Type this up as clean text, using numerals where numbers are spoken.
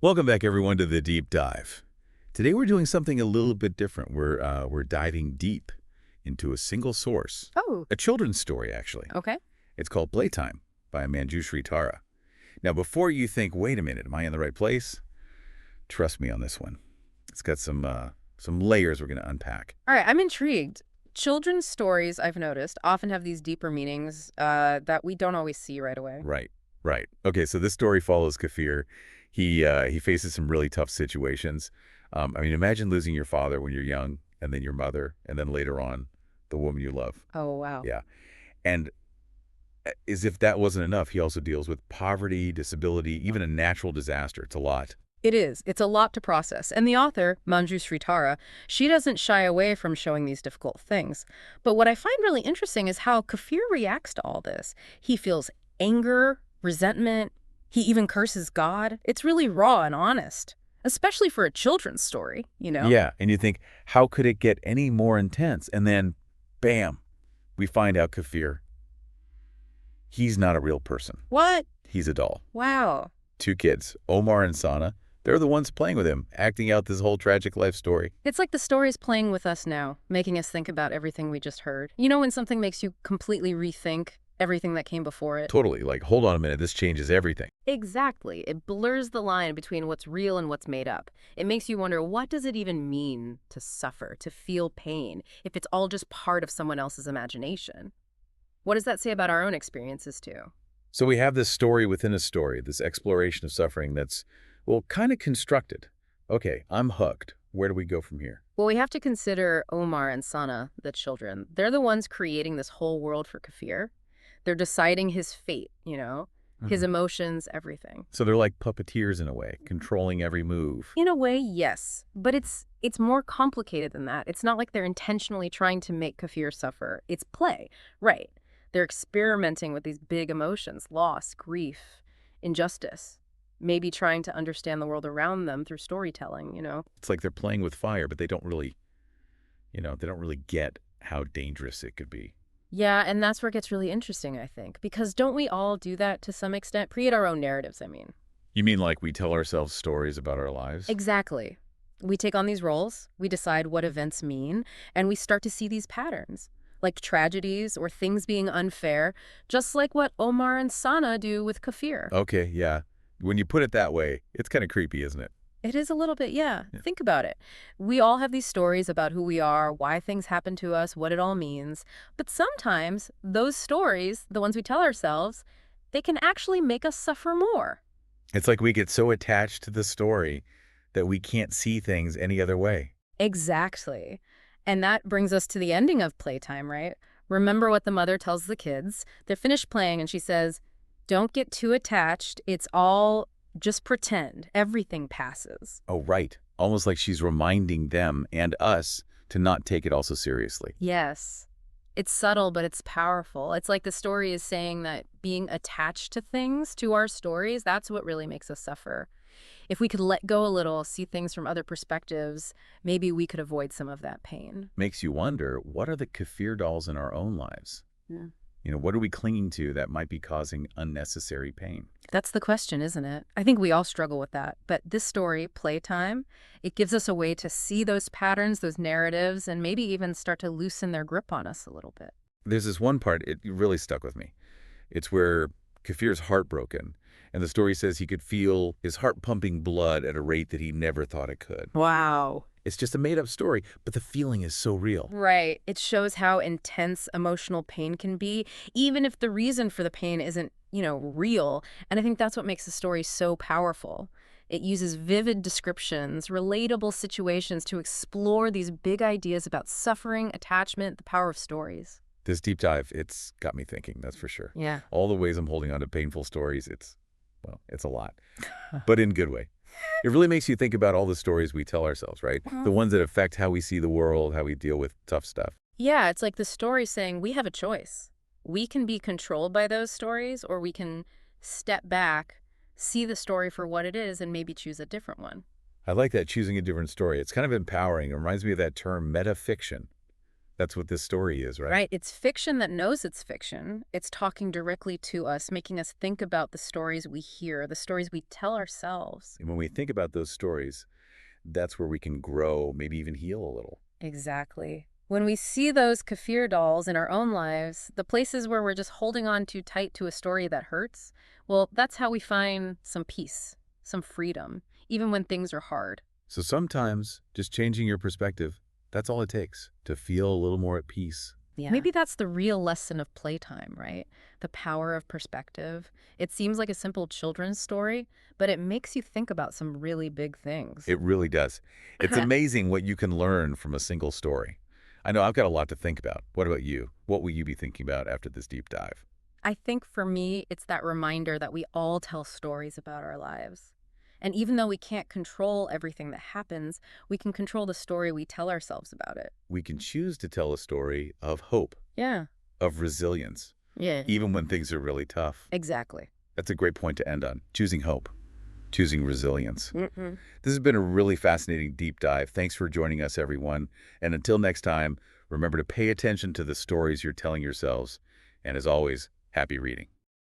Welcome back, everyone, to the Deep Dive. Today we're doing something a little bit different. We're diving deep into a single source, Oh, a children's story, actually. okay. It's called Playtime by Manjushri Tara. Now, before you think, wait a minute, am I in the right place? Trust me on this one. It's got some layers we're going to unpack. All right, I'm intrigued. Children's stories, I've noticed, often have these deeper meanings that we don't always see right away. Right, right. Okay, so this story follows Kafir. He faces some really tough situations. Imagine losing your father when you're young, and then your mother, and then later on, the woman you love. Oh, wow. Yeah. And as if that wasn't enough, he also deals with poverty, disability, even a natural disaster. It's a lot. It is. It's a lot to process. And the author, Manjushri Tara, she doesn't shy away from showing these difficult things. But what I find really interesting is how Kafir reacts to all this. He feels anger, resentment. He even curses God. It's really raw and honest, especially for a children's story, you know? Yeah, and you think, how could it get any more intense? And then, bam, we find out Kafir, he's not a real person. What? He's a doll. Wow. 2 kids, Omar and Sana. They're the ones playing with him, acting out this whole tragic life story. It's like the story's playing with us now, making us think about everything we just heard. You know when something makes you completely rethink everything that came before it? Totally, like, hold on a minute, this changes everything. Exactly. It blurs the line between what's real and what's made up. It makes you wonder, what does it even mean to suffer, to feel pain, if it's all just part of someone else's imagination? What does that say about our own experiences, too? So we have this story within a story, this exploration of suffering that's, well, kind of constructed. Okay, I'm hooked. Where do we go from here? Well, we have to consider Omar and Sana, the children. They're the ones creating this whole world for Kafir. They're deciding his fate, you know, his emotions, everything. So they're like puppeteers in a way, controlling every move. In a way, yes. But it's more complicated than that. It's not like they're intentionally trying to make Kafir suffer. It's play, right? They're experimenting with these big emotions, loss, grief, injustice, maybe trying to understand the world around them through storytelling, you know? It's like they're playing with fire, but they don't really, they don't really get how dangerous it could be. Yeah, and that's where it gets really interesting, I think, because don't we all do that to some extent? Create our own narratives, I mean. You mean like we tell ourselves stories about our lives? Exactly. We take on these roles, we decide what events mean, and we start to see these patterns, like tragedies or things being unfair, just like what Omar and Sana do with Kafir. Okay, yeah. When you put it that way, it's kind of creepy, isn't it? It is a little bit, yeah. Think about it. We all have these stories about who we are, why things happen to us, what it all means. But sometimes those stories, the ones we tell ourselves, they can actually make us suffer more. It's like we get so attached to the story that we can't see things any other way. Exactly. And that brings us to the ending of Playtime, right? Remember what the mother tells the kids. They're finished playing and she says, don't get too attached. It's all just pretend. Everything passes. Oh, right. Almost like she's reminding them and us to not take it all so seriously. Yes. It's subtle, but it's powerful. It's like the story is saying that being attached to things, to our stories, that's what really makes us suffer. If we could let go a little, see things from other perspectives, maybe we could avoid some of that pain. Makes you wonder, what are the Kafir dolls in our own lives? Yeah. What are we clinging to that might be causing unnecessary pain? That's the question, isn't it? I think we all struggle with that. But this story, Playtime, it gives us a way to see those patterns, those narratives, and maybe even start to loosen their grip on us a little bit. There's this one part, it really stuck with me. It's where Kafir's heartbroken, and the story says he could feel his heart pumping blood at a rate that he never thought it could. Wow. It's just a made-up story, but the feeling is so real. Right. It shows how intense emotional pain can be, even if the reason for the pain isn't, real. And I think that's what makes the story so powerful. It uses vivid descriptions, relatable situations to explore these big ideas about suffering, attachment, the power of stories. This deep dive, it's got me thinking, that's for sure. Yeah. All the ways I'm holding on to painful stories, it's a lot, but in a good way. It really makes you think about all the stories we tell ourselves, right? The ones that affect how we see the world, how we deal with tough stuff. Yeah, it's like the story saying we have a choice. We can be controlled by those stories, or we can step back, see the story for what it is, and maybe choose a different one. I like that, choosing a different story. It's kind of empowering. It reminds me of that term metafiction. That's what this story is, right? Right. It's fiction that knows it's fiction. It's talking directly to us, making us think about the stories we hear, the stories we tell ourselves. And when we think about those stories, that's where we can grow, maybe even heal a little. Exactly. When we see those kefir dolls in our own lives, the places where we're just holding on too tight to a story that hurts, well, that's how we find some peace, some freedom, even when things are hard. So sometimes just changing your perspective, that's all it takes to feel a little more at peace. Yeah. Maybe that's the real lesson of playtime, right? The power of perspective. It seems like a simple children's story, but it makes you think about some really big things. It really does. It's amazing what you can learn from a single story. I know I've got a lot to think about. What about you? What will you be thinking about after this deep dive? I think for me, it's that reminder that we all tell stories about our lives. And even though we can't control everything that happens, we can control the story we tell ourselves about it. We can choose to tell a story of hope, Yeah. of resilience, Yeah. even when things are really tough. Exactly. That's a great point to end on. Choosing hope, choosing resilience. Mm-hmm. This has been a really fascinating deep dive. Thanks for joining us, everyone. And until next time, remember to pay attention to the stories you're telling yourselves. And as always, happy reading.